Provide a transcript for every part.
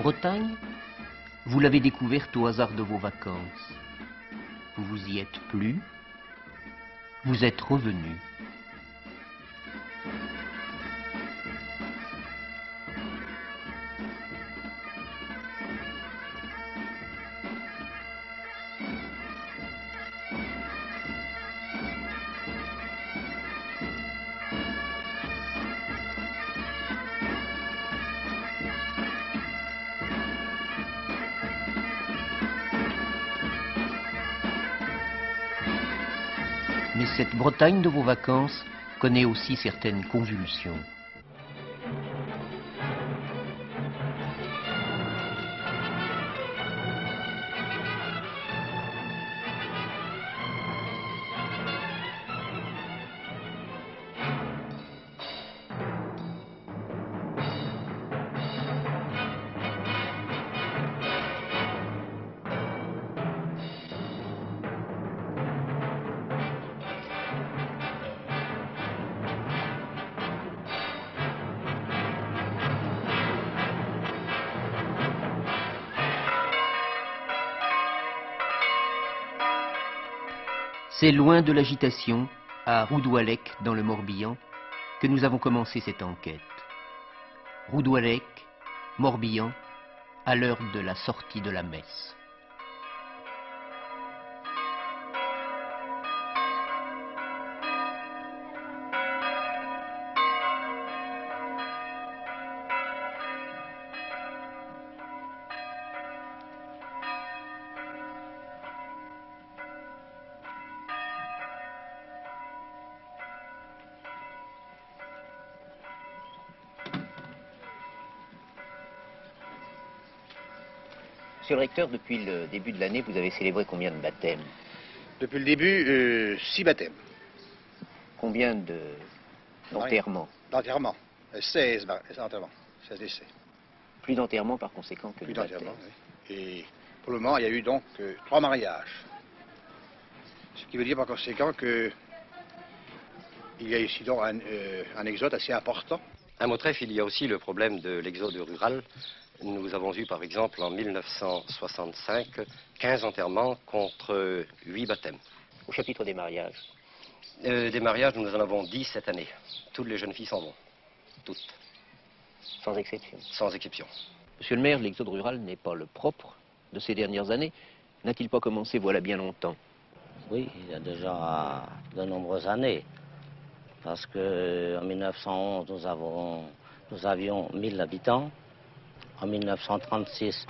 Bretagne, vous l'avez découverte au hasard de vos vacances. Vous y êtes plu, vous êtes revenu. Mais cette Bretagne de vos vacances connaît aussi certaines convulsions. C'est loin de l'agitation, à Roudouallec, dans le Morbihan, que nous avons commencé cette enquête. Roudouallec, Morbihan, à l'heure de la sortie de la messe. Monsieur le recteur, depuis le début de l'année, vous avez célébré combien de baptêmes? Depuis le début, 6 baptêmes. Combien d'enterrements? D'enterrements. 16 enterrements. 16 décès. Plus d'enterrements par conséquent que Plus de baptêmes. d'enterrements, oui. Et pour le moment, il y a eu donc 3 mariages. Ce qui veut dire par conséquent que il y a ici donc un exode assez important. À Mautreffe, il y a aussi le problème de l'exode rural. Nous avons eu, par exemple, en 1965, 15 enterrements contre 8 baptêmes. Au chapitre des mariages? Des mariages, nous en avons 10 cette année. Toutes les jeunes filles s'en vont. Toutes. Sans exception? Sans exception. Monsieur le maire, l'exode rural n'est pas le propre de ces dernières années. N'a-t-il pas commencé voilà bien longtemps? Oui, il y a déjà de nombreuses années. Parce qu'en 1911, nous avions 1000 habitants. En 1936,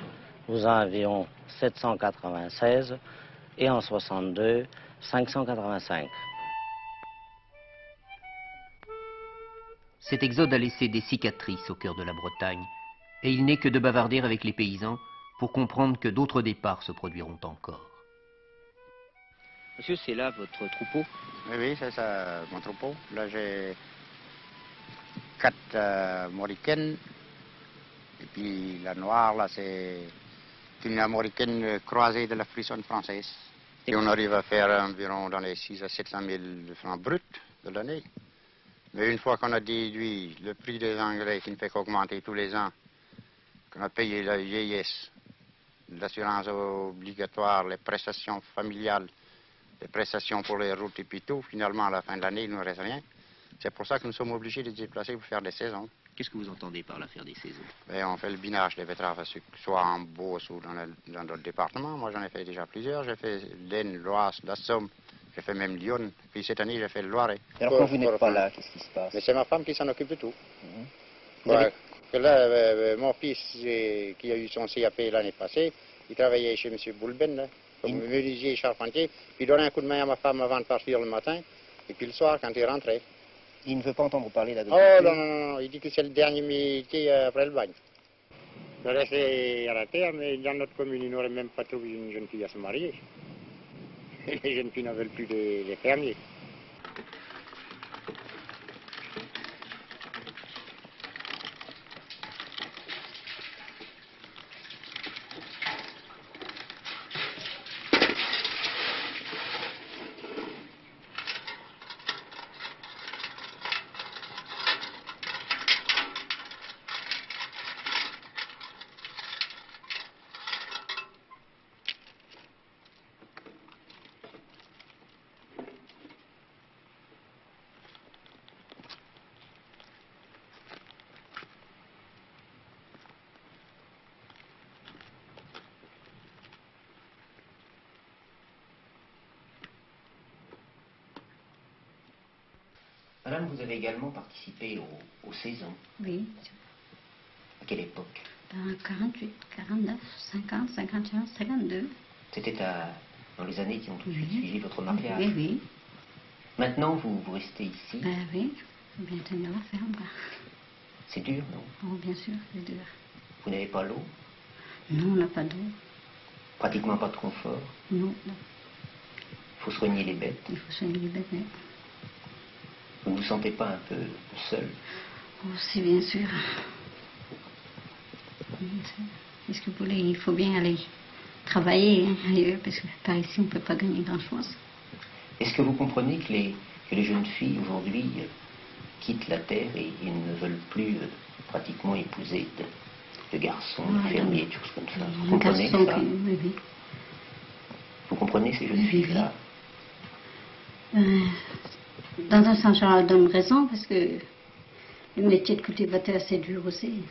nous en avions 796 et en 62, 585. Cet exode a laissé des cicatrices au cœur de la Bretagne, et il n'est que de bavarder avec les paysans pour comprendre que d'autres départs se produiront encore. Monsieur, c'est là votre troupeau? Oui, c'est ça, mon troupeau. Là, j'ai 4 mauricaines. Et puis la noire, là, c'est une américaine croisée de la frissonne française. Et on arrive à faire environ dans les 6 à 700 000 francs bruts de l'année. Mais une fois qu'on a déduit le prix des engrais qui ne fait qu'augmenter tous les ans, qu'on a payé la vieillesse, l'assurance obligatoire, les prestations familiales, les prestations pour les routes et puis tout, finalement, à la fin de l'année, il ne nous reste rien. C'est pour ça que nous sommes obligés de se déplacer pour faire des saisons. Qu'est-ce que vous entendez par l'affaire des saisons? Et on fait le binage des betteraves à sucre, soit en Beauce ou dans d'autres départements. Moi, j'en ai fait déjà plusieurs. J'ai fait l'Aisne, l'Oise, la Somme, j'ai fait même Lyon. Puis cette année, j'ai fait le Loiret. Et alors, quand vous n'êtes pas là, qu'est-ce qui se passe? Mais c'est ma femme qui s'en occupe de tout. Vous avez- Que là, mon fils, qui a eu son CAP l'année passée, il travaillait chez M. Boulben, là, comme menuisier et charpentier. Puis il donnait un coup de main à ma femme avant de partir le matin. Et puis le soir, quand il rentrait. Il ne veut pas entendre parler Oh d'agriculture? non, non, non, il dit que c'est le dernier métier après le bagne. Je restais à la terre, mais dans notre commune, il n'aurait même pas trouvé une jeune fille à se marier. Et les jeunes filles n'en veulent plus des fermiers. Madame, vous avez également participé aux saisons. Oui. À quelle époque? En 48, 49, 50, 51, 52. C'était dans les années qui ont tout de suite suivi votre mariage. Oui, oui. Maintenant, vous restez ici. Ben oui, il faut bien tenir la ferme. Quoi. C'est dur, non? Oh, bien sûr, c'est dur. Vous n'avez pas l'eau? Non, on n'a pas d'eau. Pratiquement pas de confort? Non, non. Il faut soigner les bêtes. Il faut soigner les bêtes, oui. Vous ne vous sentez pas un peu seul? Oh, si, bien sûr. Qu'est-ce que vous voulez? Il faut bien aller travailler ailleurs, parce que par ici, on ne peut pas gagner grand-chose. Est-ce que vous comprenez que les jeunes filles aujourd'hui quittent la terre et ils ne veulent plus pratiquement épouser de garçons, de fermiers, de choses comme ça? Vous comprenez ça? Oui, oui. Vous comprenez ces jeunes filles-là? Dans un sens, je leur donne raison, parce que le métier de cultivateur, c'est dur aussi.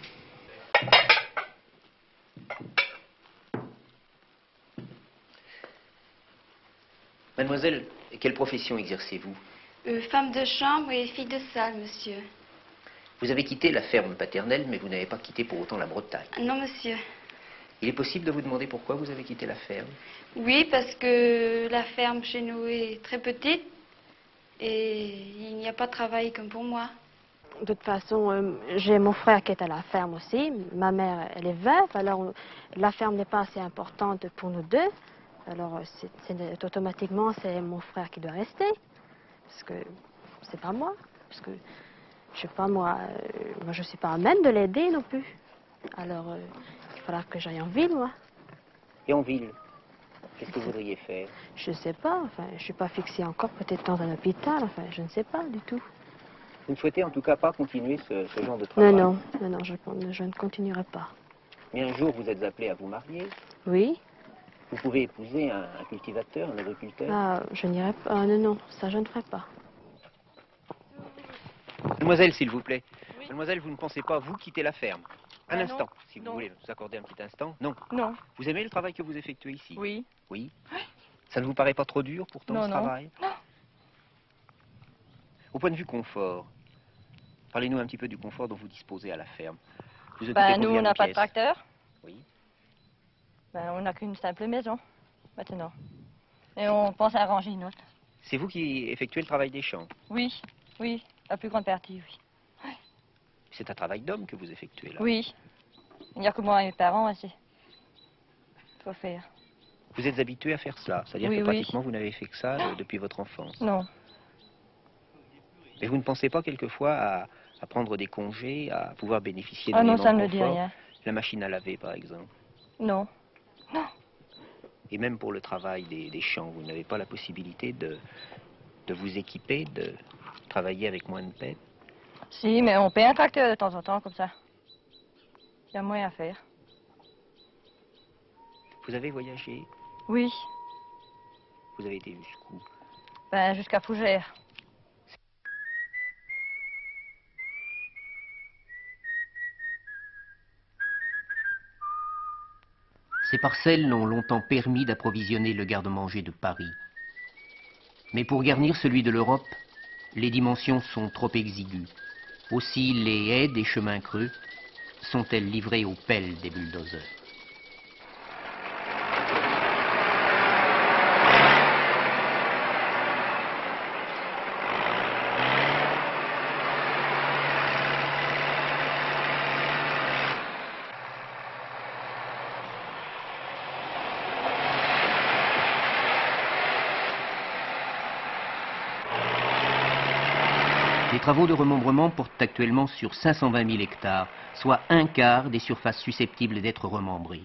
Mademoiselle, quelle profession exercez-vous? Femme de chambre et fille de salle, monsieur. Vous avez quitté la ferme paternelle, mais vous n'avez pas quitté pour autant la Bretagne. Non, monsieur. Il est possible de vous demander pourquoi vous avez quitté la ferme? Oui, parce que la ferme chez nous est très petite et il n'y a pas de travail comme pour moi. De toute façon, j'ai mon frère qui est à la ferme aussi. Ma mère, elle est veuve, alors la ferme n'est pas assez importante pour nous deux. Alors, automatiquement, c'est mon frère qui doit rester. Parce que c'est pas moi. Parce que, je sais pas, moi je suis pas à même de l'aider non plus. Alors, il faudra que j'aille en ville, moi. Et en ville, qu'est-ce que vous voudriez faire? Je sais pas, enfin, je suis pas fixée encore, peut-être dans un hôpital, enfin, je ne sais pas du tout. Vous ne souhaitez en tout cas pas continuer ce genre de travail? Non, je ne continuerai pas. Mais un jour, vous êtes appelé à vous marier. Oui. Vous pouvez épouser un cultivateur, un agriculteur? Ah, je n'irai pas. Ah, non, ça je ne ferai pas. Mademoiselle, s'il vous plaît. Oui. Mademoiselle, vous ne pensez pas, vous, quitter la ferme? Un instant, non, si vous voulez nous accorder un petit instant. Non. Non. Vous aimez le travail que vous effectuez ici? Oui. Oui. Ça ne vous paraît pas trop dur, pourtant, non, ce travail? Non. Au point de vue confort, parlez-nous un petit peu du confort dont vous disposez à la ferme. Vous Nous, on n'a pas de tracteur. Oui. On n'a qu'une simple maison, maintenant. Et on pense à ranger une autre. C'est vous qui effectuez le travail des champs? Oui, oui, la plus grande partie, oui. C'est un travail d'homme que vous effectuez, là? Oui. Il n'y a que moi et mes parents, assez. Il faut faire. Vous êtes habitué à faire cela? C'est-à-dire que pratiquement vous n'avez fait que ça depuis votre enfance? Non. Et vous ne pensez pas quelquefois à prendre des congés, à pouvoir bénéficier d'un Ah non, ça ne me me dit rien. La machine à laver, par exemple? Non. Non. Et même pour le travail des champs, vous n'avez pas la possibilité de vous équiper, de travailler avec moins de peine? Si, mais on paye un tracteur de temps en temps, comme ça. Il y a moyen à faire. Vous avez voyagé? Oui. Vous avez été jusqu'où? Jusqu'à Fougères. Ces parcelles ont longtemps permis d'approvisionner le garde-manger de Paris. Mais pour garnir celui de l'Europe, les dimensions sont trop exiguës. Aussi les haies des chemins creux sont-elles livrées aux pelles des bulldozers. Les travaux de remembrement portent actuellement sur 520 000 hectares, soit un quart des surfaces susceptibles d'être remembrées.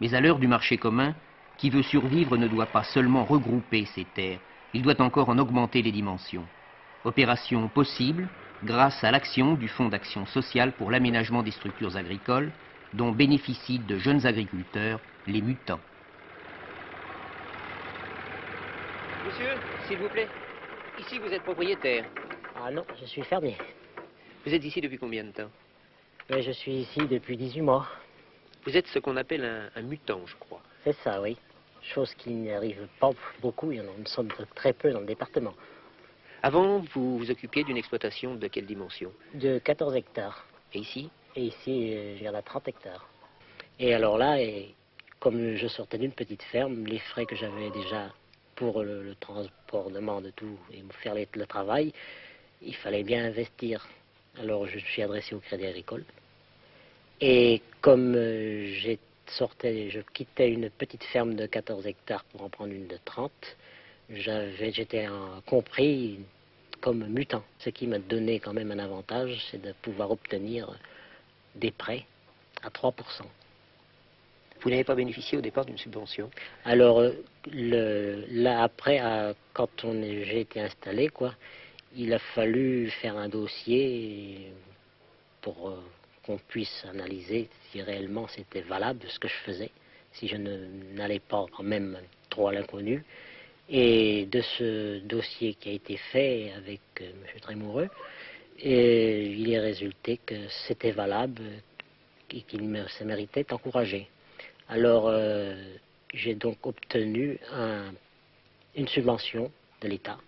Mais à l'heure du marché commun, qui veut survivre ne doit pas seulement regrouper ces terres, il doit encore en augmenter les dimensions. Opération possible grâce à l'action du Fonds d'action sociale pour l'aménagement des structures agricoles, dont bénéficient de jeunes agriculteurs, les mutants. Monsieur, s'il vous plaît, ici vous êtes propriétaire. Ah non, je suis fermier. Vous êtes ici depuis combien de temps? Je suis ici depuis 18 mois. Vous êtes ce qu'on appelle un mutant, je crois. C'est ça, oui. Chose qui n'arrive pas beaucoup, nous sommes très peu dans le département. Avant, vous vous occupiez d'une exploitation de quelle dimension? De 14 hectares. Et ici? Et ici, je viens à 30 hectares. Et alors là, comme je sortais d'une petite ferme, les frais que j'avais déjà pour le transportement de tout et me faire le travail, il fallait bien investir. Alors je me suis adressé au Crédit Agricole. Et comme je quittais une petite ferme de 14 hectares pour en prendre une de 30, j'étais compris comme mutant. Ce qui m'a donné quand même un avantage, c'est de pouvoir obtenir des prêts à 3%. Vous n'avez pas bénéficié au départ d'une subvention? Alors là après, quand j'ai été installé, il a fallu faire un dossier pour qu'on puisse analyser si réellement c'était valable ce que je faisais, si je n'allais pas quand même trop à l'inconnu. Et de ce dossier qui a été fait avec M. Trémoureux, il est résulté que c'était valable et qu'il se méritait encouragé. Alors j'ai donc obtenu une subvention de l'État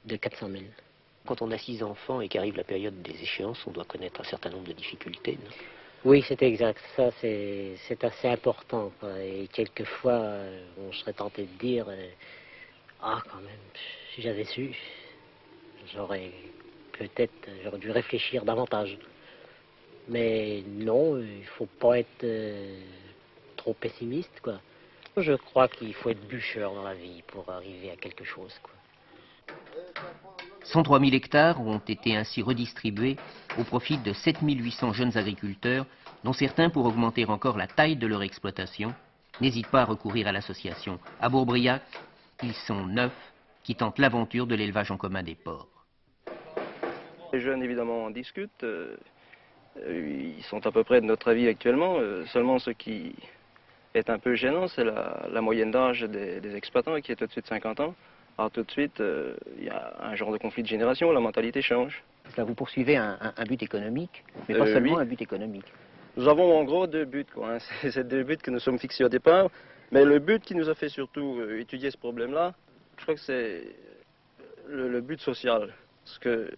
de 400 000. Quand on a 6 enfants et qu'arrive la période des échéances, on doit connaître un certain nombre de difficultés, non? Oui, c'est exact. Ça, c'est assez important, Et quelquefois, on serait tenté de dire ah, quand même, si j'avais su, j'aurais dû réfléchir davantage. Mais non, il ne faut pas être trop pessimiste, Je crois qu'il faut être bûcheur dans la vie pour arriver à quelque chose, 103 000 hectares ont été ainsi redistribués au profit de 7 800 jeunes agriculteurs, dont certains, pour augmenter encore la taille de leur exploitation, n'hésitent pas à recourir à l'association. À Bourbriac, ils sont 9 qui tentent l'aventure de l'élevage en commun des porcs. Les jeunes, évidemment, en discutent. Ils sont à peu près de notre avis actuellement. Seulement, ce qui est un peu gênant, c'est la moyenne d'âge des exploitants qui est au-dessus de 50 ans. Alors tout de suite, il y a un genre de conflit de génération, la mentalité change. Là, vous poursuivez un but économique, mais pas seulement oui. un but économique. Nous avons en gros 2 buts, C'est 2 buts que nous sommes fixés au départ. Mais le but qui nous a fait surtout étudier ce problème-là, je crois que c'est le but social. Parce que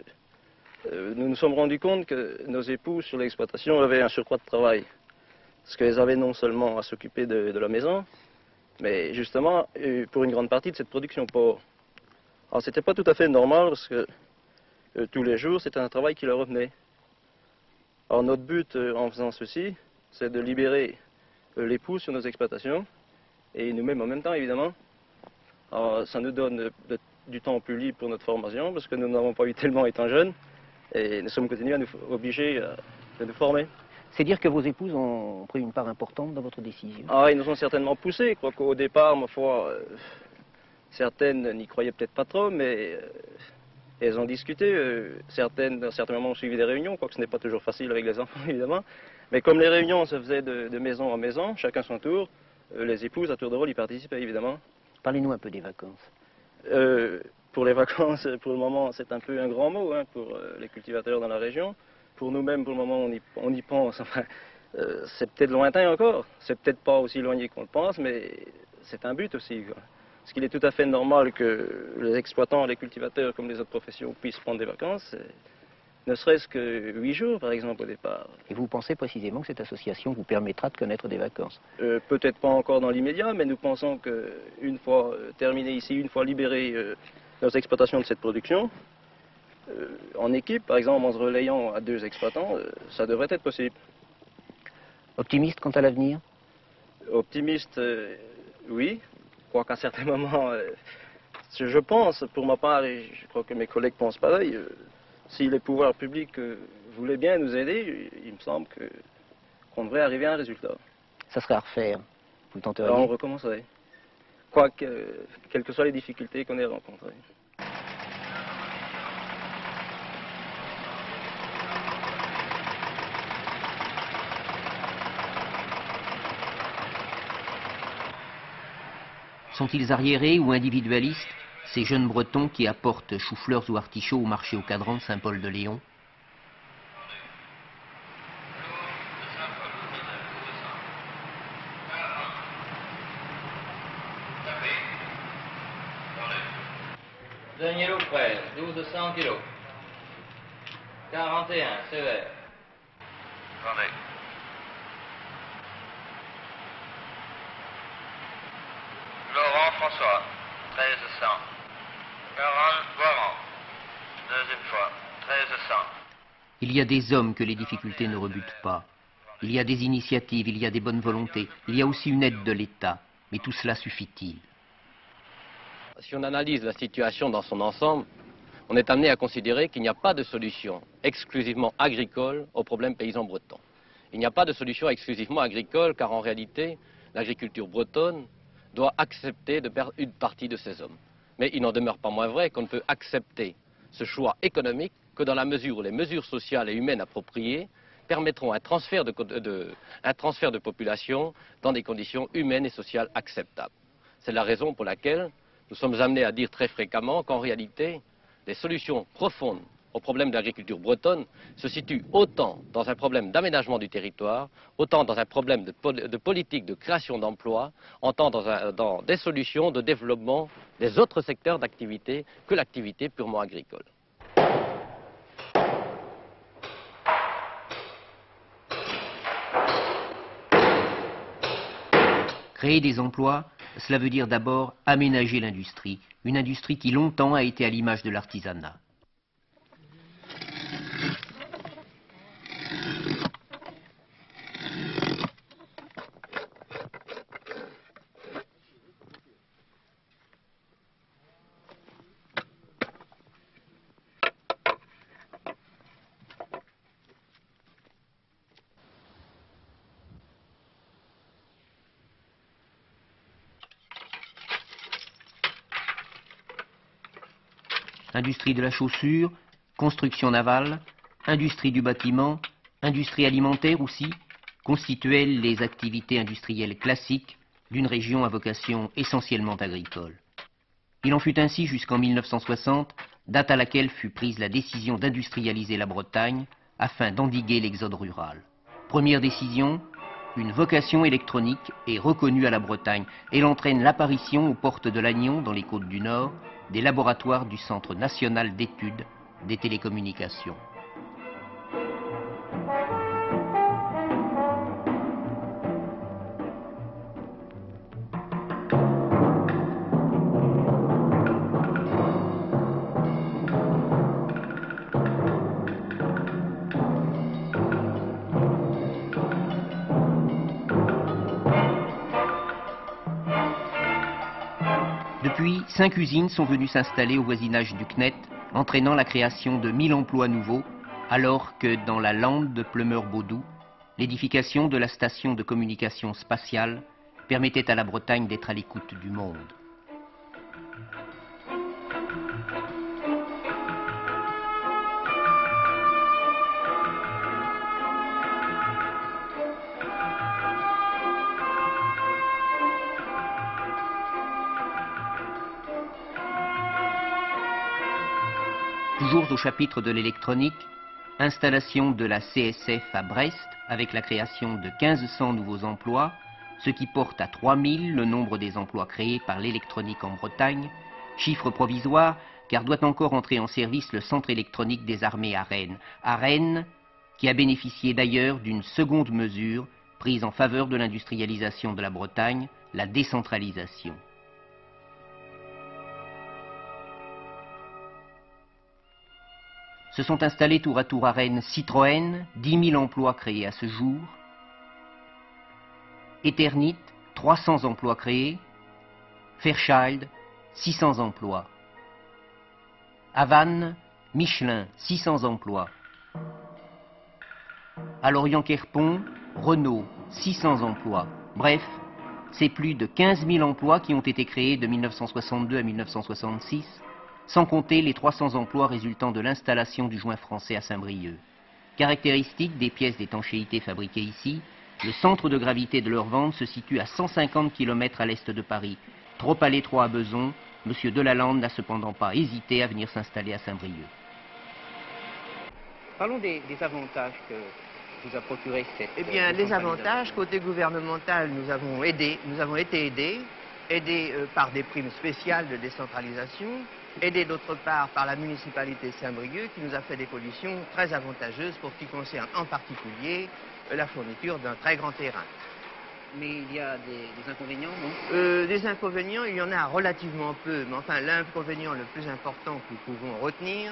nous nous sommes rendus compte que nos époux sur l'exploitation avaient un surcroît de travail. Parce qu'elles avaient non seulement à s'occuper de la maison, mais justement pour une grande partie de cette production porc. Alors c'était pas tout à fait normal parce que tous les jours c'était un travail qui leur revenait. Alors notre but en faisant ceci, c'est de libérer l'époux sur nos exploitations et nous-mêmes en même temps évidemment. Alors ça nous donne du temps plus libre pour notre formation parce que nous n'avons pas eu tellement étant jeunes et nous sommes continués à nous obliger de nous former. C'est dire que vos épouses ont pris une part importante dans votre décision? Ah, ils nous ont certainement poussés. Je crois qu'au départ, ma foi, certaines n'y croyaient peut-être pas trop, mais elles ont discuté. Certaines, à certains moments, ont suivi des réunions, quoique ce n'est pas toujours facile avec les enfants, évidemment. Mais comme les réunions se faisaient de maison en maison, chacun son tour, les épouses, à tour de rôle, y participaient, évidemment. Parlez-nous un peu des vacances. Pour les vacances, pour le moment, c'est un peu un grand mot pour les cultivateurs dans la région. Pour nous-mêmes, pour le moment, on y pense. Enfin, c'est peut-être lointain encore. C'est peut-être pas aussi éloigné qu'on le pense, mais c'est un but aussi. Parce qu'il est tout à fait normal que les exploitants, les cultivateurs, comme les autres professions, puissent prendre des vacances. Ne serait-ce que 8 jours, par exemple, au départ. Et vous pensez précisément que cette association vous permettra de connaître des vacances? Peut-être pas encore dans l'immédiat, mais nous pensons qu'une fois terminé ici, une fois libéré nos exploitations de cette production, en équipe, par exemple en se relayant à 2 exploitants, ça devrait être possible. Optimiste quant à l'avenir? Optimiste, oui. Quoi qu'à certains moments, je pense, pour ma part, et je crois que mes collègues pensent pareil, si les pouvoirs publics voulaient bien nous aider, il me semble qu'on devrait arriver à un résultat. Ça serait à refaire. Vous le tenteriez? Alors on recommencerait. Quelles que soient les difficultés qu'on ait rencontrées. Sont-ils arriérés ou individualistes, ces jeunes Bretons qui apportent choux-fleurs ou artichauts au marché au cadran de Saint-Paul-de-Léon? Dernier lot près, 1200 kilos. 41, sévère. Attendez. Laurent François, 1300. 40 Boiron. Deuxième fois, 1300. Il y a des hommes que les difficultés ne rebutent pas. Il y a des initiatives, il y a des bonnes volontés, il y a aussi une aide de l'État. Mais tout cela suffit-il? Si on analyse la situation dans son ensemble, on est amené à considérer qu'il n'y a pas de solution exclusivement agricole aux problèmes paysans bretons. Il n'y a pas de solution exclusivement agricole, car en réalité, l'agriculture bretonne doit accepter de perdre une partie de ses hommes. Mais il n'en demeure pas moins vrai qu'on ne peut accepter ce choix économique que dans la mesure où les mesures sociales et humaines appropriées permettront un transfert de population dans des conditions humaines et sociales acceptables. C'est la raison pour laquelle nous sommes amenés à dire très fréquemment qu'en réalité, les solutions profondes au problème de l'agriculture bretonne se situent autant dans un problème d'aménagement du territoire, autant dans un problème de politique de création d'emplois, autant dans des solutions de développement des autres secteurs d'activité que l'activité purement agricole. Créer des emplois, cela veut dire d'abord aménager l'industrie, une industrie qui longtemps a été à l'image de l'artisanat. Industrie de la chaussure, construction navale, industrie du bâtiment, industrie alimentaire aussi, constituaient les activités industrielles classiques d'une région à vocation essentiellement agricole. Il en fut ainsi jusqu'en 1960, date à laquelle fut prise la décision d'industrialiser la Bretagne afin d'endiguer l'exode rural. Première décision, une vocation électronique est reconnue à la Bretagne. Elle entraîne l'apparition aux portes de Lannion, dans les Côtes du Nord, des laboratoires du Centre national d'études des télécommunications. Depuis, 5 usines sont venues s'installer au voisinage du CNET, entraînant la création de 1000 emplois nouveaux, alors que dans la lande de Pleumeur-Baudou, l'édification de la station de communication spatiale permettait à la Bretagne d'être à l'écoute du monde. Toujours au chapitre de l'électronique, installation de la CSF à Brest avec la création de 1500 nouveaux emplois, ce qui porte à 3000 le nombre des emplois créés par l'électronique en Bretagne, chiffre provisoire car doit encore entrer en service le centre électronique des armées à Rennes qui a bénéficié d'ailleurs d'une seconde mesure prise en faveur de l'industrialisation de la Bretagne, la décentralisation. Se sont installés tour à tour à Rennes Citroën, 10 000 emplois créés à ce jour. Eternit, 300 emplois créés. Fairchild, 600 emplois. Havane, Michelin, 600 emplois. À Lorient-Querpont, Renault, 600 emplois. Bref, c'est plus de 15 000 emplois qui ont été créés de 1962 à 1966, sans compter les 300 emplois résultant de l'installation du joint français à Saint-Brieuc. Caractéristique des pièces d'étanchéité fabriquées ici, le centre de gravité de leur vente se situe à 150 km à l'est de Paris. Trop à l'étroit à Beson, M. Delalande n'a cependant pas hésité à venir s'installer à Saint-Brieuc. Parlons des avantages que vous a procuré cette... Eh bien, les avantages, côté gouvernemental, nous avons été aidés. aidé par des primes spéciales de décentralisation, aidé d'autre part par la municipalité Saint-Brieuc qui nous a fait des conditions très avantageuses pour ce qui concerne en particulier la fourniture d'un très grand terrain. Mais il y a des inconvénients, non? Des inconvénients, il y en a relativement peu, mais enfin l'inconvénient le plus important que nous pouvons retenir,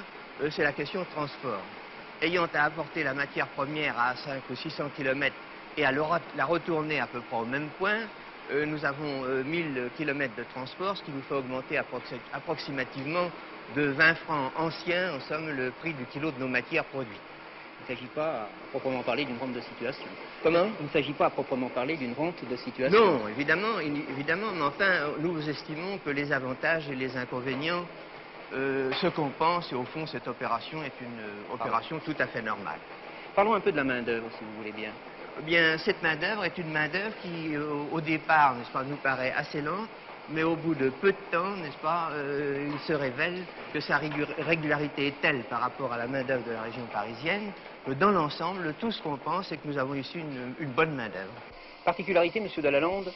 c'est la question de transport. Ayant à apporter la matière première à 500 ou 600 km et à la retourner à peu près au même point, nous avons 1000 km de transport, ce qui nous fait augmenter approximativement de 20 francs anciens, en somme, le prix du kilo de nos matières produites. Il ne s'agit pas à proprement parler d'une rente de situation. Comment? Il ne s'agit pas à proprement parler d'une rente de situation. Non, évidemment, mais enfin, nous estimons que les avantages et les inconvénients se compensent et au fond, cette opération est une opération tout à fait normale. Parlons un peu de la main-d'œuvre, si vous voulez bien. Bien, cette main-d'œuvre est une main-d'œuvre qui, au départ, n'est-ce pas, nous paraît assez lente, mais au bout de peu de temps, n'est-ce pas, il se révèle que sa régularité est telle par rapport à la main-d'œuvre de la région parisienne que dans l'ensemble, tout ce qu'on pense, c'est que nous avons ici une bonne main-d'œuvre. Particularité, M. Delalande,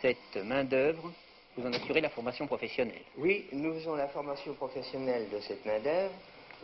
cette main-d'œuvre, vous en assurez la formation professionnelle. Oui, nous faisons la formation professionnelle de cette main-d'œuvre.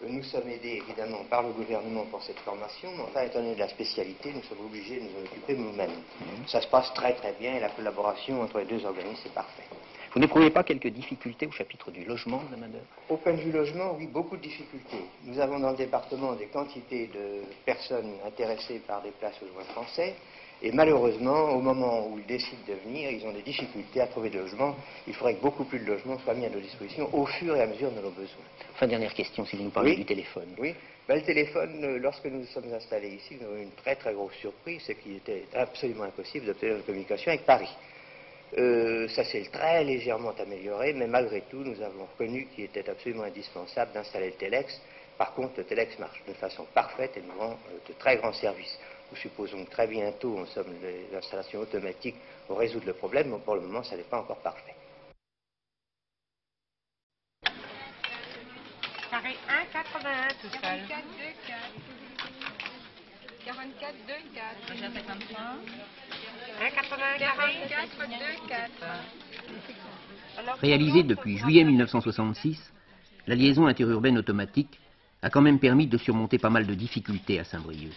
Nous sommes aidés évidemment par le gouvernement pour cette formation, mais enfin, étant donné de la spécialité, nous sommes obligés de nous en occuper nous-mêmes. Ça se passe très très bien et la collaboration entre les deux organismes est parfaite. Vous n'éprouvez pas quelques difficultés au chapitre du logement de la main-d'œuvre? Au point de vue logement, oui, beaucoup de difficultés. Nous avons dans le département des quantités de personnes intéressées par des places au logement français. Et malheureusement, au moment où ils décident de venir, ils ont des difficultés à trouver de logements. Il faudrait que beaucoup plus de logements soient mis à nos dispositions au fur et à mesure de nos besoins. Enfin, dernière question, si vous nous parlez du téléphone. Oui, ben, le téléphone, lorsque nous nous sommes installés ici, nous avons eu une très très grosse surprise, c'est qu'il était absolument impossible d'obtenir une communication avec Paris. Ça s'est très légèrement amélioré, mais malgré tout, nous avons reconnu qu'il était absolument indispensable d'installer le Telex. Par contre, le Telex marche de façon parfaite et nous rend de très grands services. Nous supposons que très bientôt, en somme, les installations automatiques vont résoudre le problème, mais pour le moment, ça n'est pas encore parfait. Carré 1,81 tout seul. 44, 2, 4. 44, 2, 4. Déjà 55. 1,80, 44, 2, 4. Réalisée depuis juillet 1966, la liaison interurbaine automatique a quand même permis de surmonter pas mal de difficultés à Saint-Brieuc.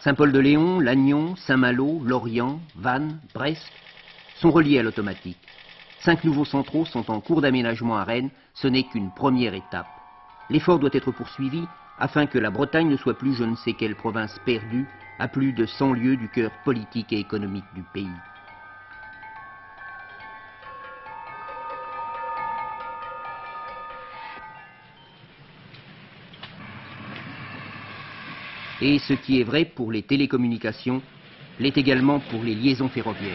Saint-Paul-de-Léon, Lannion, Saint-Malo, Lorient, Vannes, Brest sont reliés à l'automatique. 5 nouveaux centraux sont en cours d'aménagement à Rennes, ce n'est qu'une première étape. L'effort doit être poursuivi afin que la Bretagne ne soit plus je ne sais quelle province perdue, à plus de 100 lieues du cœur politique et économique du pays. Et ce qui est vrai pour les télécommunications l'est également pour les liaisons ferroviaires.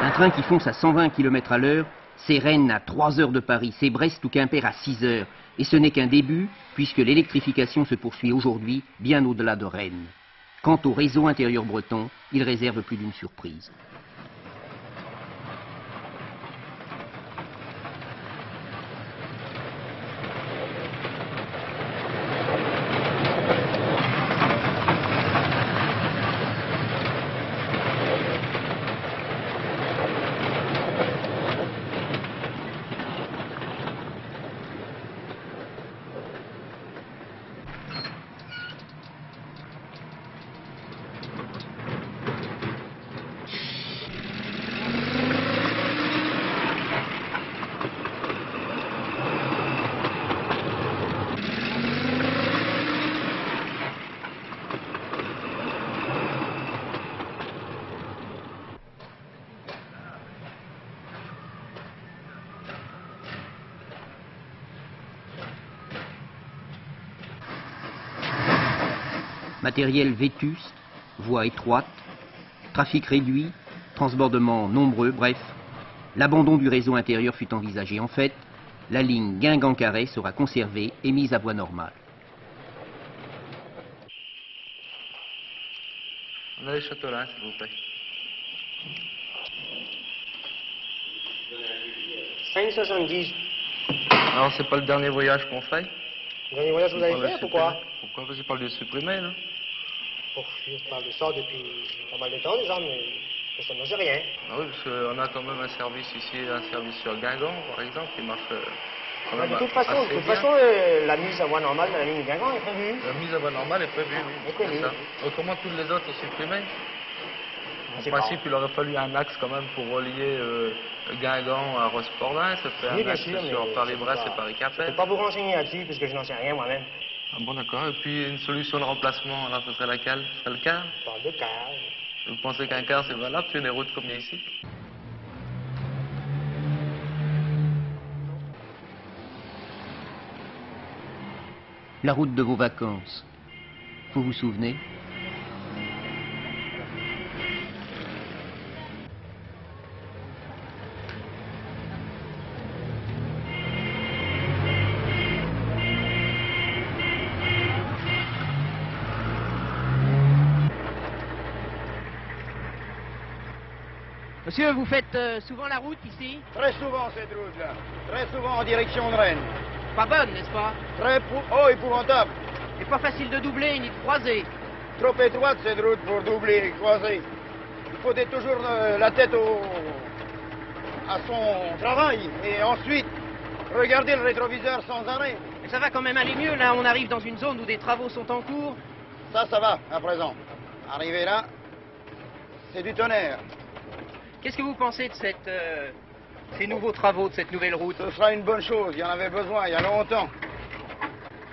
Un train qui fonce à 120 km à l'heure, c'est Rennes à 3 heures de Paris, c'est Brest ou Quimper à 6 heures. Et ce n'est qu'un début, puisque l'électrification se poursuit aujourd'hui bien au-delà de Rennes. Quant au réseau intérieur breton, il réserve plus d'une surprise. Matériel vétuste, voies étroites, trafic réduit, transbordements nombreux, bref, l'abandon du réseau intérieur fut envisagé. En fait, la ligne Guingamp-Carhaix sera conservée et mise à voie normale. Le Châteaulin, s'il vous plaît. 5,70. Alors, c'est pas le dernier voyage qu'on fait? Le dernier voyage que vous avez fait, pourquoi? Pourquoi? Parce que parle de supprimer, là. Je parle de ça depuis pas mal de temps déjà, mais ça ne fait rien. Ah oui, parce qu'on a quand même un service ici, un service sur Guingamp, par exemple, qui marche quand même De toute façon, assez bien. la mise à voie normale de la ligne de Guingamp est prévue. La mise à voie normale est prévue, oui. Est prévue. C'est ça. Autrement, tous les autres sont supprimés. En C'est principe, il aurait fallu un axe quand même pour relier Guingamp à Rospordin. Ça fait Oui, un bien axe sûr, mais sur Paris-Brest c'est et pas- Paris-Capelle. Je ne peux pas vous renseigner là-dessus, parce que je n'en sais rien moi-même. Ah bon, d'accord. Et puis, une solution de remplacement, alors, ce serait laquelle? Ce serait le car? Je parle de car. Vous pensez qu'un car, c'est valable sur des routes comme ici? La route de vos vacances, vous vous souvenez? Monsieur, vous faites souvent la route ici? Très souvent cette route-là. Très souvent en direction de Rennes. Pas bonne, n'est-ce pas? Épouvantable. Et pas facile de doubler ni de croiser. Trop étroite cette route pour doubler et croiser. Il faut être toujours la tête à son travail et ensuite regarder le rétroviseur sans arrêt. Mais ça va quand même aller mieux, là on arrive dans une zone où des travaux sont en cours. Ça va à présent. Arrivé là, c'est du tonnerre. Qu'est-ce que vous pensez de ces nouveaux travaux, de cette nouvelle route? Ce sera une bonne chose, il y en avait besoin il y a longtemps.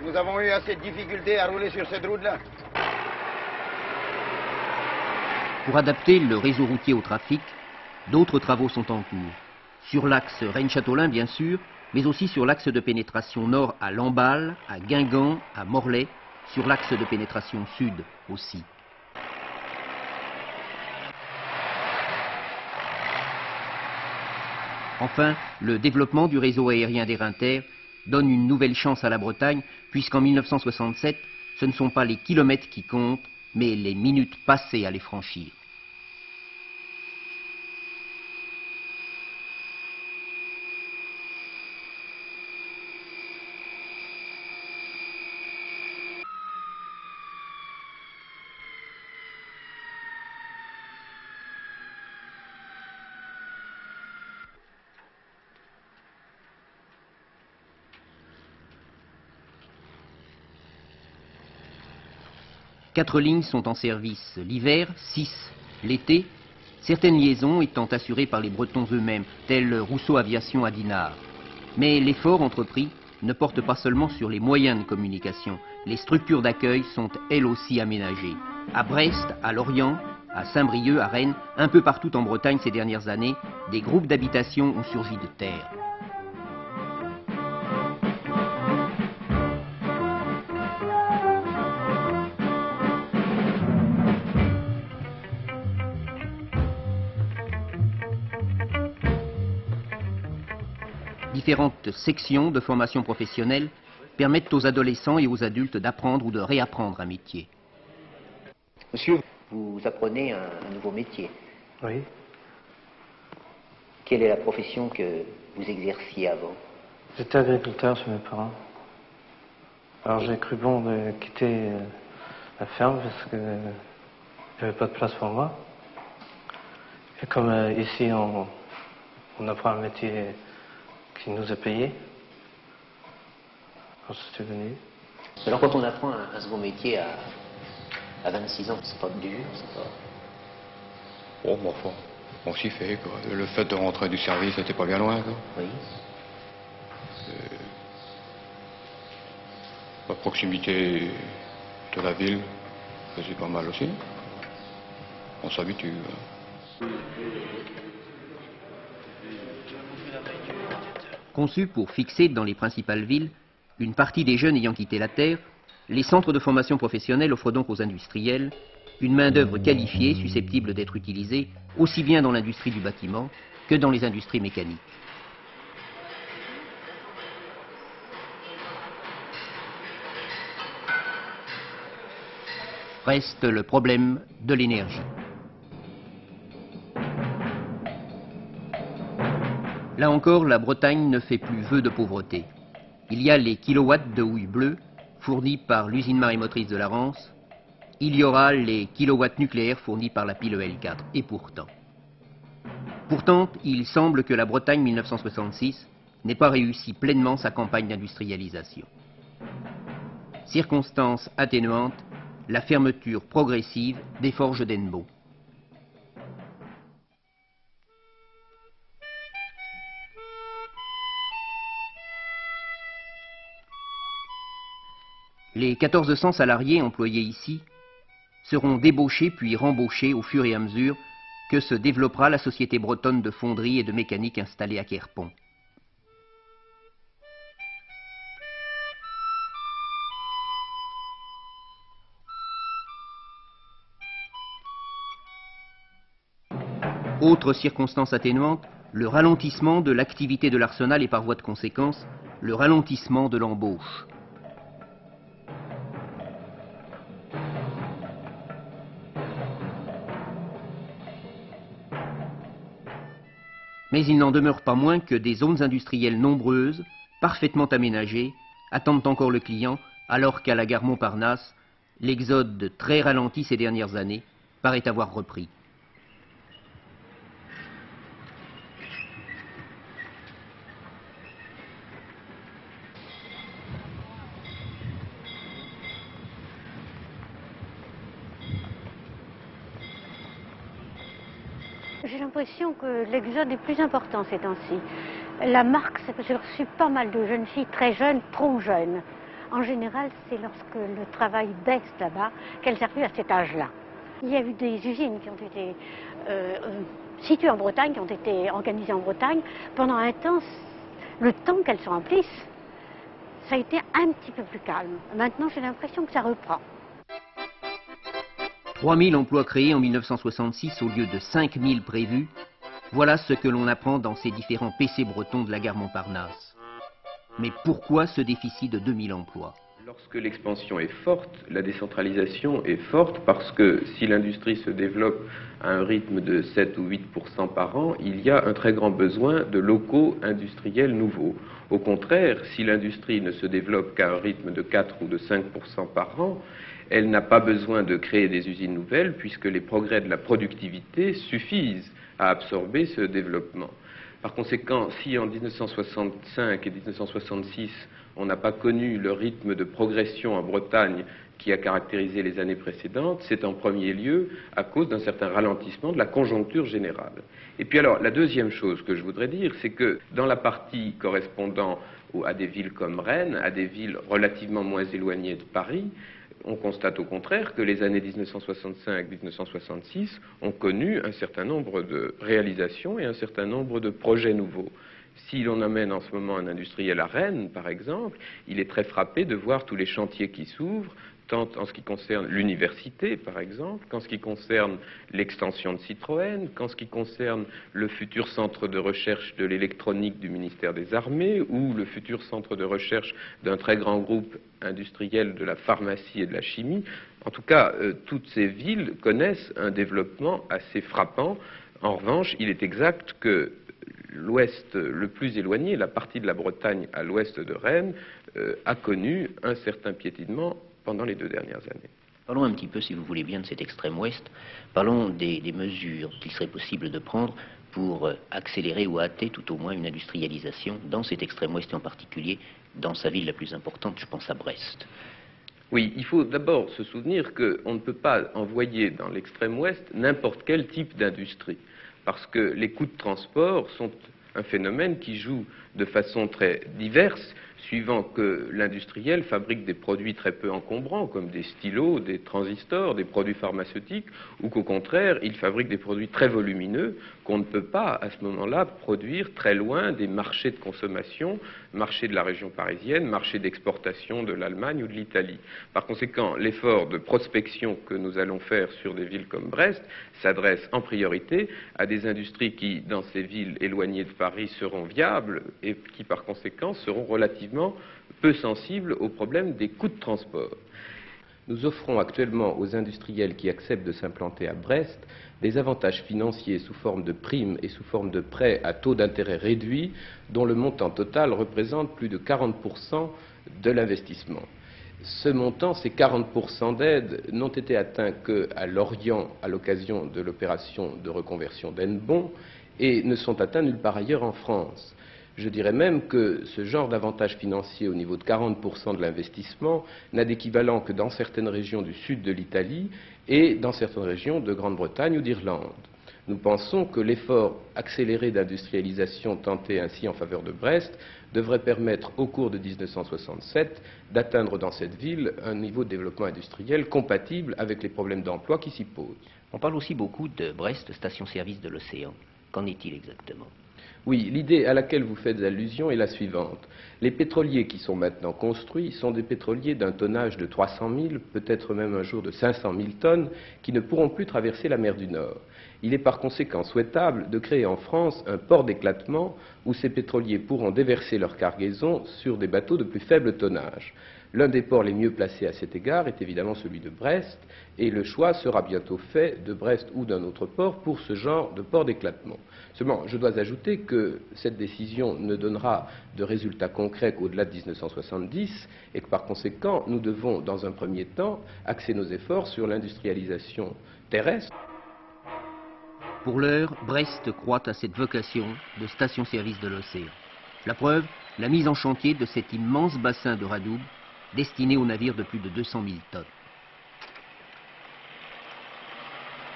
Nous avons eu assez de difficultés à rouler sur cette route-là. Pour adapter le réseau routier au trafic, d'autres travaux sont en cours. Sur l'axe Rennes-Châteaulin, bien sûr, mais aussi sur l'axe de pénétration nord à Lamballe, à Guingamp, à Morlaix, sur l'axe de pénétration sud aussi. Enfin, le développement du réseau aérien d'Éreinter donne une nouvelle chance à la Bretagne, puisqu'en 1967, ce ne sont pas les kilomètres qui comptent, mais les minutes passées à les franchir. Quatre lignes sont en service l'hiver, 6 l'été, certaines liaisons étant assurées par les Bretons eux-mêmes, tels Rousseau Aviation à Dinard. Mais l'effort entrepris ne porte pas seulement sur les moyens de communication. Les structures d'accueil sont elles aussi aménagées. À Brest, à Lorient, à Saint-Brieuc, à Rennes, un peu partout en Bretagne ces dernières années, des groupes d'habitation ont surgi de terre. Différentes sections de formation professionnelle permettent aux adolescents et aux adultes d'apprendre ou de réapprendre un métier. Monsieur, vous apprenez un nouveau métier. Oui. Quelle est la profession que vous exerciez avant? J'étais agriculteur chez mes parents. Alors j'ai cru bon de quitter la ferme parce que il n'y avait pas de place pour moi. Et comme ici on apprend un métier qui nous est payé, alors je suis venu. Alors quand on apprend un second métier à 26 ans, c'est pas dur, c'est pas... Oh, bon, enfin, on s'y fait, quoi. Le fait de rentrer du service, c'était pas bien loin, quoi. Oui. La proximité de la ville faisait pas mal aussi. On s'habitue. Conçus pour fixer dans les principales villes une partie des jeunes ayant quitté la terre, les centres de formation professionnelle offrent donc aux industriels une main-d'œuvre qualifiée susceptible d'être utilisée aussi bien dans l'industrie du bâtiment que dans les industries mécaniques. Reste le problème de l'énergie. Là encore, la Bretagne ne fait plus vœu de pauvreté. Il y a les kilowatts de houille bleue fournis par l'usine marémotrice de la Rance. Il y aura les kilowatts nucléaires fournis par la pile EL4. Et pourtant, il semble que la Bretagne 1966 n'ait pas réussi pleinement sa campagne d'industrialisation. Circonstance atténuante, la fermeture progressive des forges d'Hennebeau. Les 1400 salariés employés ici seront débauchés puis rembauchés au fur et à mesure que se développera la société bretonne de fonderie et de mécanique installée à Querpont. Autre circonstance atténuante, le ralentissement de l'activité de l'arsenal et par voie de conséquence, le ralentissement de l'embauche. Mais il n'en demeure pas moins que des zones industrielles nombreuses, parfaitement aménagées, attendent encore le client, alors qu'à la gare Montparnasse, l'exode très ralenti ces dernières années paraît avoir repris. J'ai l'impression que l'exode est plus important ces temps-ci. La marque, c'est que j'ai reçu pas mal de jeunes filles très jeunes, trop jeunes. En général, c'est lorsque le travail baisse là-bas qu'elles arrivent à cet âge-là. Il y a eu des usines qui ont été situées en Bretagne, qui ont été organisées en Bretagne. Pendant un temps, le temps qu'elles se remplissent, ça a été un petit peu plus calme. Maintenant, j'ai l'impression que ça reprend. 3000 emplois créés en 1966 au lieu de 5000 prévus, voilà ce que l'on apprend dans ces différents PC bretons de la gare Montparnasse. Mais pourquoi ce déficit de 2000 emplois? Lorsque l'expansion est forte, la décentralisation est forte parce que si l'industrie se développe à un rythme de 7 ou 8% par an, il y a un très grand besoin de locaux industriels nouveaux. Au contraire, si l'industrie ne se développe qu'à un rythme de 4 ou de 5% par an, elle n'a pas besoin de créer des usines nouvelles puisque les progrès de la productivité suffisent à absorber ce développement. Par conséquent, si en 1965 et 1966, on n'a pas connu le rythme de progression en Bretagne qui a caractérisé les années précédentes, c'est en premier lieu à cause d'un certain ralentissement de la conjoncture générale. Et puis alors, la deuxième chose que je voudrais dire, c'est que dans la partie correspondant à des villes comme Rennes, à des villes relativement moins éloignées de Paris, on constate au contraire que les années 1965-1966 ont connu un certain nombre de réalisations et un certain nombre de projets nouveaux. Si l'on amène en ce moment un industriel à Rennes, par exemple, il est très frappé de voir tous les chantiers qui s'ouvrent, tant en ce qui concerne l'université, par exemple, qu'en ce qui concerne l'extension de Citroën, qu'en ce qui concerne le futur centre de recherche de l'électronique du ministère des Armées ou le futur centre de recherche d'un très grand groupe industriel de la pharmacie et de la chimie. En tout cas, toutes ces villes connaissent un développement assez frappant. En revanche, il est exact que l'ouest le plus éloigné, la partie de la Bretagne à l'ouest de Rennes, a connu un certain piétinement pendant les 2 dernières années. Parlons un petit peu, si vous voulez bien, de cet extrême ouest. Parlons des mesures qu'il serait possible de prendre pour accélérer ou hâter tout au moins une industrialisation dans cet extrême ouest et en particulier dans sa ville la plus importante, je pense à Brest. Oui, il faut d'abord se souvenir qu'on ne peut pas envoyer dans l'extrême ouest n'importe quel type d'industrie, parce que les coûts de transport sont un phénomène qui joue de façon très diverse, suivant que l'industriel fabrique des produits très peu encombrants, comme des stylos, des transistors, des produits pharmaceutiques, ou qu'au contraire, il fabrique des produits très volumineux qu'on ne peut pas, à ce moment-là, produire très loin des marchés de consommation, marchés de la région parisienne, marchés d'exportation de l'Allemagne ou de l'Italie. Par conséquent, l'effort de prospection que nous allons faire sur des villes comme Brest s'adresse en priorité à des industries qui, dans ces villes éloignées de Paris, seront viables et qui, par conséquent, seront relativement peu sensibles au problème des coûts de transport. Nous offrons actuellement aux industriels qui acceptent de s'implanter à Brest des avantages financiers sous forme de primes et sous forme de prêts à taux d'intérêt réduits, dont le montant total représente plus de 40% de l'investissement. Ce montant, ces 40% d'aide, n'ont été atteints qu'à Lorient à l'occasion de l'opération de reconversion d'Hennebon et ne sont atteints nulle part ailleurs en France. Je dirais même que ce genre d'avantage financier au niveau de 40% de l'investissement n'a d'équivalent que dans certaines régions du sud de l'Italie et dans certaines régions de Grande-Bretagne ou d'Irlande. Nous pensons que l'effort accéléré d'industrialisation tenté ainsi en faveur de Brest devrait permettre au cours de 1967 d'atteindre dans cette ville un niveau de développement industriel compatible avec les problèmes d'emploi qui s'y posent. On parle aussi beaucoup de Brest, station-service de l'océan. Qu'en est-il exactement ? Oui, l'idée à laquelle vous faites allusion est la suivante. Les pétroliers qui sont maintenant construits sont des pétroliers d'un tonnage de 300 000, peut-être même un jour de 500 000 tonnes, qui ne pourront plus traverser la mer du Nord. Il est par conséquent souhaitable de créer en France un port d'éclatement où ces pétroliers pourront déverser leur cargaison sur des bateaux de plus faible tonnage. L'un des ports les mieux placés à cet égard est évidemment celui de Brest, et le choix sera bientôt fait de Brest ou d'un autre port pour ce genre de port d'éclatement. Seulement, je dois ajouter que cette décision ne donnera de résultats concrets qu'au-delà de 1970, et que par conséquent, nous devons, dans un premier temps, axer nos efforts sur l'industrialisation terrestre. Pour l'heure, Brest croit à cette vocation de station-service de l'océan. La preuve, la mise en chantier de cet immense bassin de Radoub, destiné aux navires de plus de 200 000 tonnes.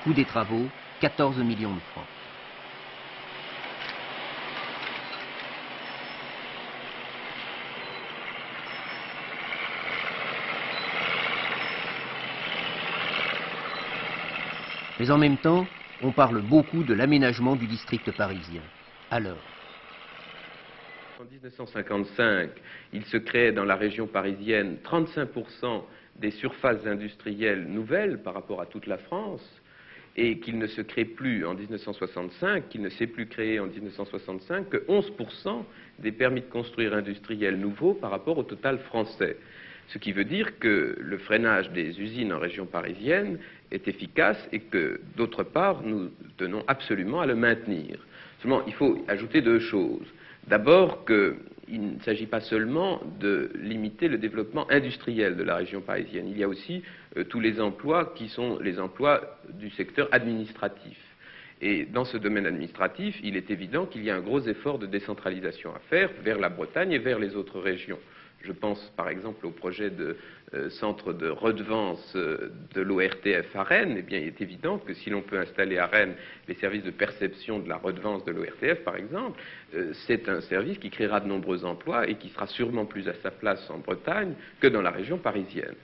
Coût des travaux, 14 millions de francs. Mais en même temps, on parle beaucoup de l'aménagement du district parisien. Alors, en 1955, il se créait dans la région parisienne 35% des surfaces industrielles nouvelles par rapport à toute la France, et qu'il ne se crée plus en 1965, qu'il ne s'est plus créé en 1965 que 11% des permis de construire industriels nouveaux par rapport au total français. Ce qui veut dire que le freinage des usines en région parisienne est efficace et que, d'autre part, nous tenons absolument à le maintenir. Seulement, il faut ajouter deux choses. D'abord qu'il ne s'agit pas seulement de limiter le développement industriel de la région parisienne. Il y a aussi tous les emplois qui sont les emplois du secteur administratif. Et dans ce domaine administratif, il est évident qu'il y a un gros effort de décentralisation à faire vers la Bretagne et vers les autres régions. Je pense par exemple au projet de centre de redevance de l'ORTF à Rennes. Eh bien, il est évident que si l'on peut installer à Rennes les services de perception de la redevance de l'ORTF, par exemple, c'est un service qui créera de nombreux emplois et qui sera sûrement plus à sa place en Bretagne que dans la région parisienne.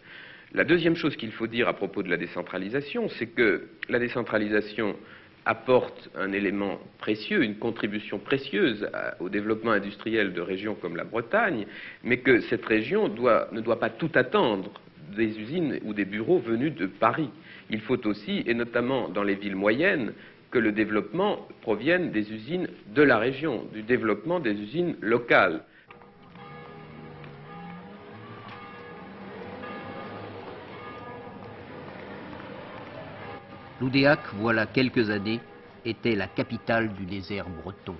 La deuxième chose qu'il faut dire à propos de la décentralisation, c'est que la décentralisation apporte un élément précieux, une contribution précieuse au développement industriel de régions comme la Bretagne, mais que cette région ne doit pas tout attendre des usines ou des bureaux venus de Paris. Il faut aussi, et notamment dans les villes moyennes, que le développement provienne des usines de la région, du développement des usines locales. Loudéac, voilà quelques années, était la capitale du désert breton.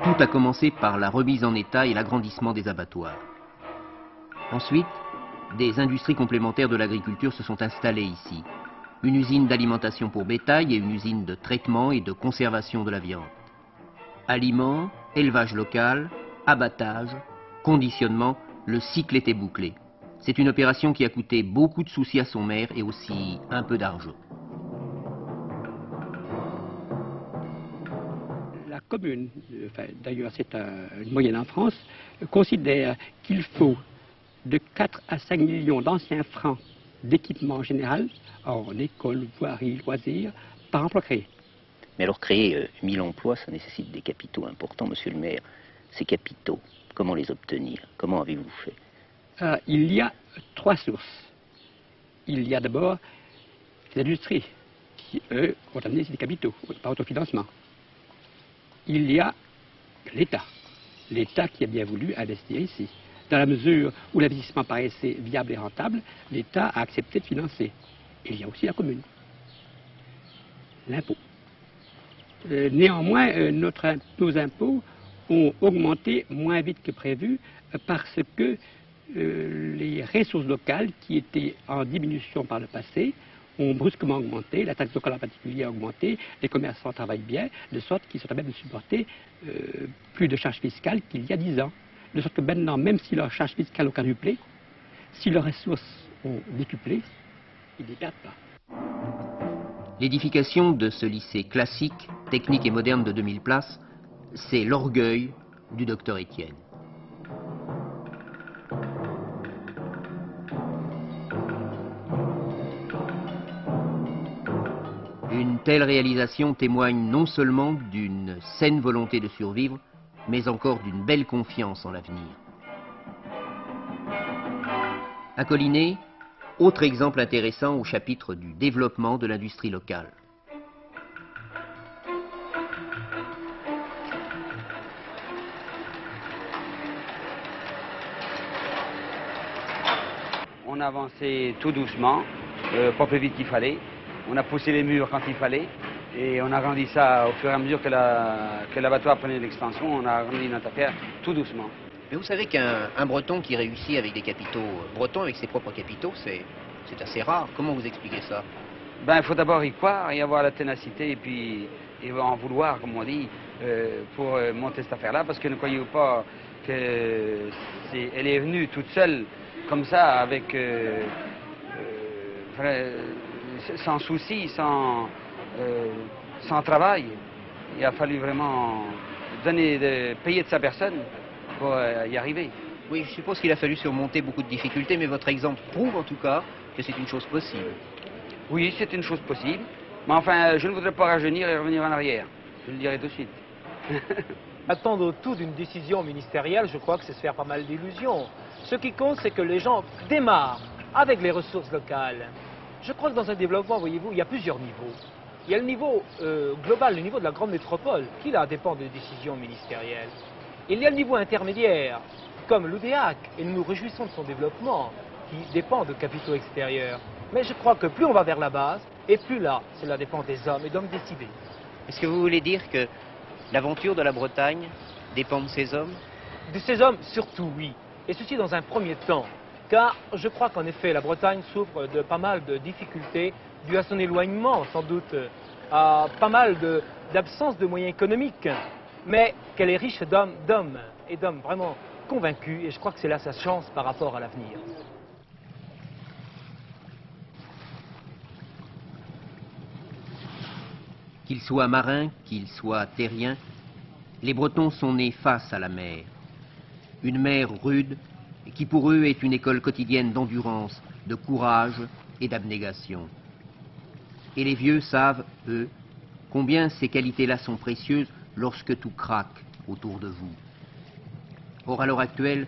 Tout a commencé par la remise en état et l'agrandissement des abattoirs. Ensuite, des industries complémentaires de l'agriculture se sont installées ici. Une usine d'alimentation pour bétail et une usine de traitement et de conservation de la viande. Aliments, élevage local, abattage, conditionnement, le cycle était bouclé. C'est une opération qui a coûté beaucoup de soucis à son maire et aussi un peu d'argent. La commune, d'ailleurs c'est une moyenne en France, considère qu'il faut de 4 à 5 millions d'anciens francs d'équipement général, en école, voirie, loisirs, par emploi créé. Mais alors créer 1000 emplois, ça nécessite des capitaux importants, monsieur le maire. Ces capitaux, comment les obtenir? Comment avez-vous fait? Il y a 3 sources. il y a d'abord les industries qui, eux, ont amené des capitaux par autofinancement. Il y a l'État. L'État qui a bien voulu investir ici. Dans la mesure où l'investissement paraissait viable et rentable, l'État a accepté de financer. Il y a aussi la commune. L'impôt. Néanmoins, nos impôts ont augmenté moins vite que prévu parce que les ressources locales qui étaient en diminution par le passé ont brusquement augmenté, la taxe locale en particulier a augmenté, les commerçants travaillent bien, de sorte qu'ils sont à même de supporter plus de charges fiscales qu'il y a 10 ans. De sorte que maintenant, même si leurs charges fiscales ont quadruplé, si leurs ressources ont décuplé, ils n'y perdent pas. L'édification de ce lycée classique, technique et moderne de 2000 places, c'est l'orgueil du docteur Étienne. Une telle réalisation témoigne non seulement d'une saine volonté de survivre, mais encore d'une belle confiance en l'avenir. À Collinet, autre exemple intéressant au chapitre du développement de l'industrie locale. On a avancé tout doucement, pas plus vite qu'il fallait. On a poussé les murs quand il fallait. Et on a agrandi ça au fur et à mesure que l'abattoir prenait de l'extension. On a agrandi notre affaire tout doucement. Mais vous savez qu'un Breton qui réussit avec des capitaux bretons, avec ses propres capitaux, c'est assez rare. Comment vous expliquez ça? Ben, il faut d'abord y croire et avoir la ténacité et puis en vouloir, comme on dit, pour monter cette affaire-là. Parce que ne croyez-vous pas qu'elle est venue toute seule, comme ça, avec sans souci, sans travail. Il a fallu vraiment payer de sa personne pour y arriver. Oui, je suppose qu'il a fallu surmonter beaucoup de difficultés, mais votre exemple prouve en tout cas que c'est une chose possible. Oui, c'est une chose possible, mais enfin, je ne voudrais pas rajeunir et revenir en arrière. Je le dirai tout de suite. Attendre tout d'une décision ministérielle, je crois que c'est se faire pas mal d'illusions. Ce qui compte, c'est que les gens démarrent avec les ressources locales. Je crois que dans un développement, voyez-vous, il y a plusieurs niveaux. Il y a le niveau global, le niveau de la grande métropole, qui là dépend de décisions ministérielles. Il y a le niveau intermédiaire, comme l'UDEAC, et nous nous réjouissons de son développement, qui dépend de capitaux extérieurs. Mais je crois que plus on va vers la base, et plus là, cela dépend des hommes et d'hommes décidés. Est-ce que vous voulez dire que l'aventure de la Bretagne dépend de ces hommes? De ces hommes, surtout, oui. Et ceci dans un premier temps. Car je crois qu'en effet, la Bretagne souffre de pas mal de difficultés dues à son éloignement, sans doute, à pas mal d'absence de moyens économiques, mais qu'elle est riche d'hommes et d'hommes vraiment convaincus, et je crois que c'est là sa chance par rapport à l'avenir. Qu'ils soient marins, qu'ils soient terriens, les Bretons sont nés face à la mer. Une mer rude, qui pour eux est une école quotidienne d'endurance, de courage et d'abnégation. Et les vieux savent, eux, combien ces qualités-là sont précieuses lorsque tout craque autour de vous. Or, à l'heure actuelle,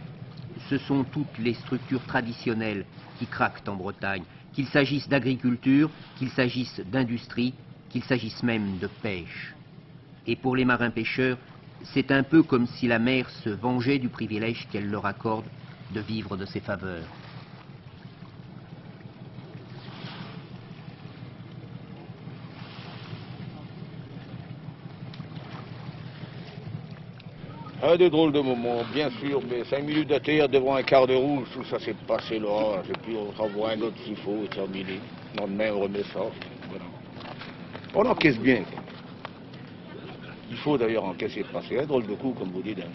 ce sont toutes les structures traditionnelles qui craquent en Bretagne, qu'il s'agisse d'agriculture, qu'il s'agisse d'industrie, qu'il s'agisse même de pêche. Et pour les marins-pêcheurs, c'est un peu comme si la mer se vengeait du privilège qu'elle leur accorde de vivre de ses faveurs. De drôles de moments, bien sûr, mais 5 minutes de terre devant un quart de rouge, tout ça s'est passé là, et puis on renvoie un autre s'il faut, et terminé. Le lendemain, on remet ça. Voilà. On encaisse bien. Il faut d'ailleurs encaisser de passer un drôle de coup, comme vous dites. Hein.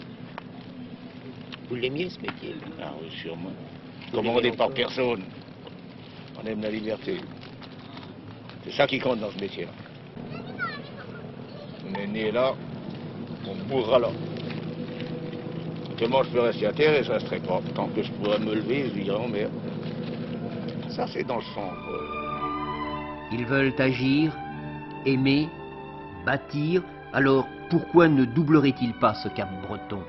Vous l'aimiez ce métier? Ah oui, sûrement. Commandé par personne. On aime la liberté. C'est ça qui compte dans ce métier-là. On est né là, on mourra là. Autrement, je peux rester à terre et ça serait pas. Tant que je pourrais me lever, je dirais, oh merde. Ça, c'est dans le sang. Ils veulent agir, aimer, bâtir. Alors, pourquoi ne doublerait-il pas ce cap breton?